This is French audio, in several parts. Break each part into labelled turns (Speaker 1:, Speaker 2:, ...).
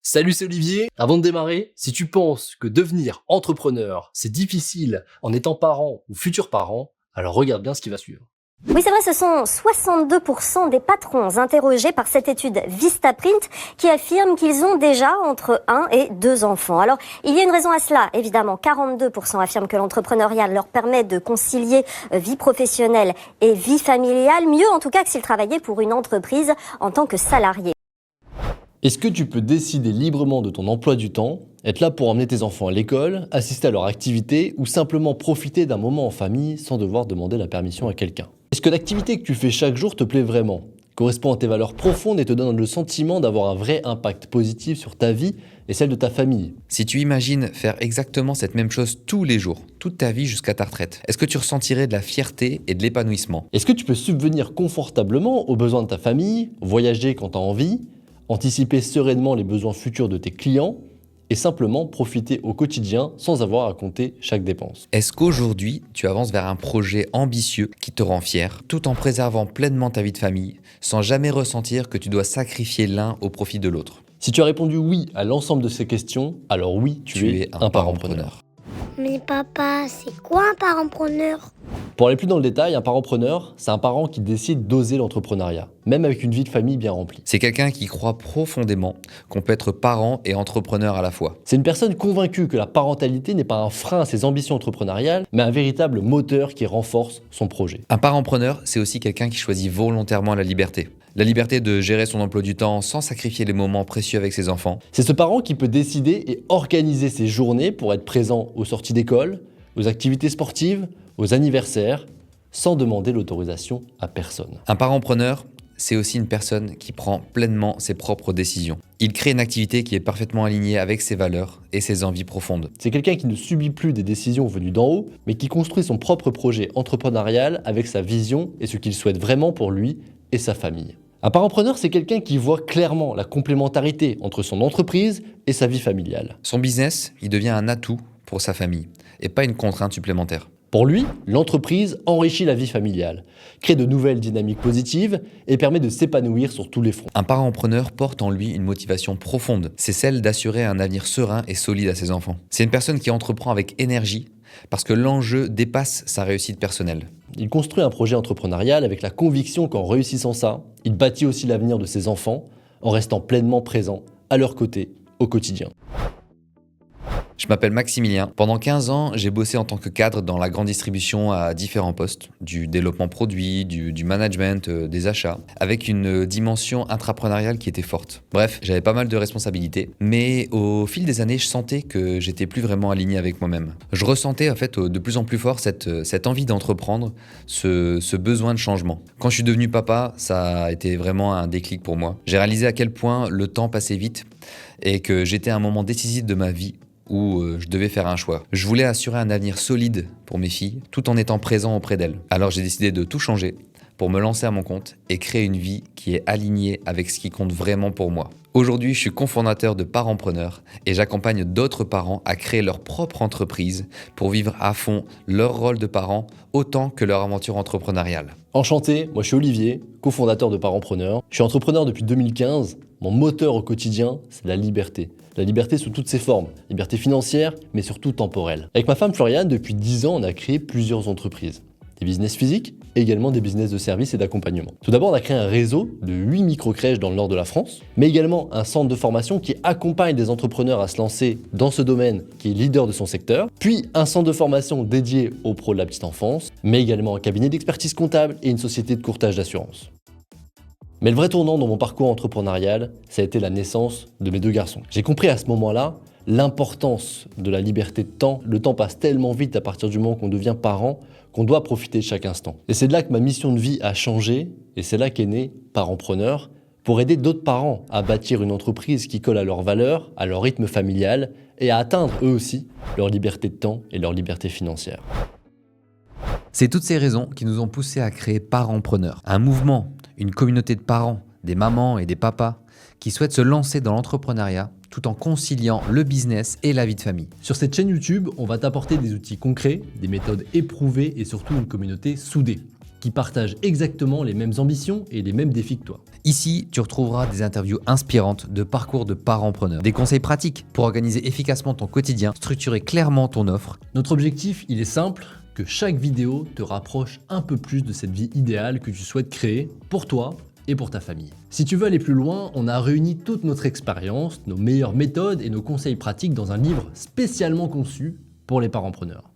Speaker 1: Salut, c'est Olivier. Avant de démarrer, si tu penses que devenir entrepreneur, c'est difficile en étant parent ou futur parent, alors regarde bien ce qui va suivre.
Speaker 2: Oui, c'est vrai, ce sont 62% des patrons interrogés par cette étude Vistaprint qui affirment qu'ils ont déjà entre 1 et 2 enfants. Alors, il y a une raison à cela, évidemment. 42% affirment que l'entrepreneuriat leur permet de concilier vie professionnelle et vie familiale, mieux en tout cas que s'ils travaillaient pour une entreprise en tant que salariés.
Speaker 1: Est-ce que tu peux décider librement de ton emploi du temps, être là pour emmener tes enfants à l'école, assister à leur activité ou simplement profiter d'un moment en famille sans devoir demander la permission à quelqu'un? Est-ce que l'activité que tu fais chaque jour te plaît vraiment, correspond à tes valeurs profondes et te donne le sentiment d'avoir un vrai impact positif sur ta vie et celle de ta famille?
Speaker 3: Si tu imagines faire exactement cette même chose tous les jours, toute ta vie jusqu'à ta retraite, est-ce que tu ressentirais de la fierté et de l'épanouissement?
Speaker 1: Est-ce que tu peux subvenir confortablement aux besoins de ta famille, voyager quand tu as envie, anticiper sereinement les besoins futurs de tes clients et simplement profiter au quotidien sans avoir à compter chaque dépense?
Speaker 3: Est-ce qu'aujourd'hui, tu avances vers un projet ambitieux qui te rend fier, tout en préservant pleinement ta vie de famille, sans jamais ressentir que tu dois sacrifier l'un au profit de l'autre?
Speaker 1: Si tu as répondu oui à l'ensemble de ces questions, alors oui, tu es un parentpreneur.
Speaker 4: Mais papa, c'est quoi un parentpreneur?
Speaker 1: Pour aller plus dans le détail, un parentpreneur, c'est un parent qui décide d'oser l'entrepreneuriat, même avec une vie de famille bien remplie.
Speaker 3: C'est quelqu'un qui croit profondément qu'on peut être parent et entrepreneur à la fois.
Speaker 1: C'est une personne convaincue que la parentalité n'est pas un frein à ses ambitions entrepreneuriales, mais un véritable moteur qui renforce son projet.
Speaker 3: Un parentpreneur, c'est aussi quelqu'un qui choisit volontairement la liberté. La liberté de gérer son emploi du temps sans sacrifier les moments précieux avec ses enfants.
Speaker 1: C'est ce parent qui peut décider et organiser ses journées pour être présent aux sorties d'école, aux activités sportives, aux anniversaires, sans demander l'autorisation à personne.
Speaker 3: Un parentpreneur, c'est aussi une personne qui prend pleinement ses propres décisions. Il crée une activité qui est parfaitement alignée avec ses valeurs et ses envies profondes.
Speaker 1: C'est quelqu'un qui ne subit plus des décisions venues d'en haut, mais qui construit son propre projet entrepreneurial avec sa vision et ce qu'il souhaite vraiment pour lui et sa famille. Un parentpreneur, c'est quelqu'un qui voit clairement la complémentarité entre son entreprise et sa vie familiale.
Speaker 3: Son business, il devient un atout pour sa famille et pas une contrainte supplémentaire.
Speaker 1: Pour lui, l'entreprise enrichit la vie familiale, crée de nouvelles dynamiques positives et permet de s'épanouir sur tous les fronts.
Speaker 3: Un parentpreneur porte en lui une motivation profonde. C'est celle d'assurer un avenir serein et solide à ses enfants. C'est une personne qui entreprend avec énergie parce que l'enjeu dépasse sa réussite personnelle.
Speaker 1: Il construit un projet entrepreneurial avec la conviction qu'en réussissant ça, il bâtit aussi l'avenir de ses enfants en restant pleinement présent à leur côté au quotidien.
Speaker 3: Je m'appelle Maximilien. Pendant 15 ans, j'ai bossé en tant que cadre dans la grande distribution à différents postes, du développement produit, du management, des achats, avec une dimension intrapreneuriale qui était forte. Bref, j'avais pas mal de responsabilités, mais au fil des années, je sentais que j'étais plus vraiment aligné avec moi-même. Je ressentais en fait de plus en plus fort cette envie d'entreprendre, ce besoin de changement. Quand je suis devenu papa, ça a été vraiment un déclic pour moi. J'ai réalisé à quel point le temps passait vite et que j'étais à un moment décisif de ma vie où je devais faire un choix. Je voulais assurer un avenir solide pour mes filles, tout en étant présent auprès d'elles. Alors j'ai décidé de tout changer pour me lancer à mon compte et créer une vie qui est alignée avec ce qui compte vraiment pour moi. Aujourd'hui, je suis cofondateur de Parentpreneur et j'accompagne d'autres parents à créer leur propre entreprise pour vivre à fond leur rôle de parent autant que leur aventure entrepreneuriale.
Speaker 1: Enchanté, moi je suis Olivier, cofondateur de Parentpreneur. Je suis entrepreneur depuis 2015. Mon moteur au quotidien, c'est la liberté. La liberté sous toutes ses formes, liberté financière, mais surtout temporelle. Avec ma femme Floriane, depuis 10 ans, on a créé plusieurs entreprises. Des business physiques et également des business de services et d'accompagnement. Tout d'abord, on a créé un réseau de 8 micro-crèches dans le nord de la France, mais également un centre de formation qui accompagne des entrepreneurs à se lancer dans ce domaine qui est leader de son secteur, puis un centre de formation dédié aux pros de la petite enfance, mais également un cabinet d'expertise comptable et une société de courtage d'assurance. Mais le vrai tournant dans mon parcours entrepreneurial, ça a été la naissance de mes 2 garçons. J'ai compris à ce moment-là l'importance de la liberté de temps. Le temps passe tellement vite à partir du moment qu'on devient parent qu'on doit profiter de chaque instant. Et c'est de là que ma mission de vie a changé et c'est là qu'est né Parentpreneur pour aider d'autres parents à bâtir une entreprise qui colle à leurs valeurs, à leur rythme familial et à atteindre eux aussi leur liberté de temps et leur liberté financière.
Speaker 3: C'est toutes ces raisons qui nous ont poussés à créer Parentpreneur, un mouvement, une communauté de parents, des mamans et des papas qui souhaitent se lancer dans l'entrepreneuriat tout en conciliant le business et la vie de famille.
Speaker 1: Sur cette chaîne YouTube, on va t'apporter des outils concrets, des méthodes éprouvées et surtout une communauté soudée. qui partagent exactement les mêmes ambitions et les mêmes défis que toi.
Speaker 3: Ici, tu retrouveras des interviews inspirantes de parcours de parents-preneurs, des conseils pratiques pour organiser efficacement ton quotidien, structurer clairement ton offre.
Speaker 1: Notre objectif, il est simple, que chaque vidéo te rapproche un peu plus de cette vie idéale que tu souhaites créer pour toi et pour ta famille. Si tu veux aller plus loin, on a réuni toute notre expérience, nos meilleures méthodes et nos conseils pratiques dans un livre spécialement conçu pour les parents-preneurs.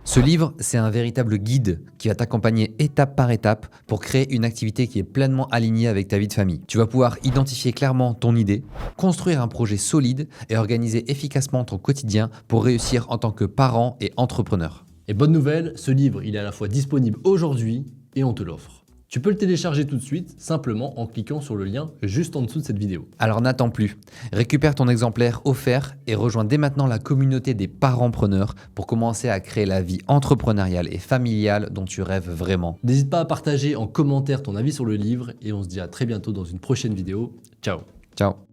Speaker 3: Ce livre, c'est un véritable guide qui va t'accompagner étape par étape pour créer une activité qui est pleinement alignée avec ta vie de famille. Tu vas pouvoir identifier clairement ton idée, construire un projet solide et organiser efficacement ton quotidien pour réussir en tant que parent et entrepreneur.
Speaker 1: Et bonne nouvelle, ce livre, il est à la fois disponible aujourd'hui et on te l'offre. Tu peux le télécharger tout de suite, simplement en cliquant sur le lien juste en dessous de cette vidéo.
Speaker 3: Alors n'attends plus, récupère ton exemplaire offert et rejoins dès maintenant la communauté des parents-preneurs pour commencer à créer la vie entrepreneuriale et familiale dont tu rêves vraiment.
Speaker 1: N'hésite pas à partager en commentaire ton avis sur le livre et on se dit à très bientôt dans une prochaine vidéo. Ciao.
Speaker 3: Ciao.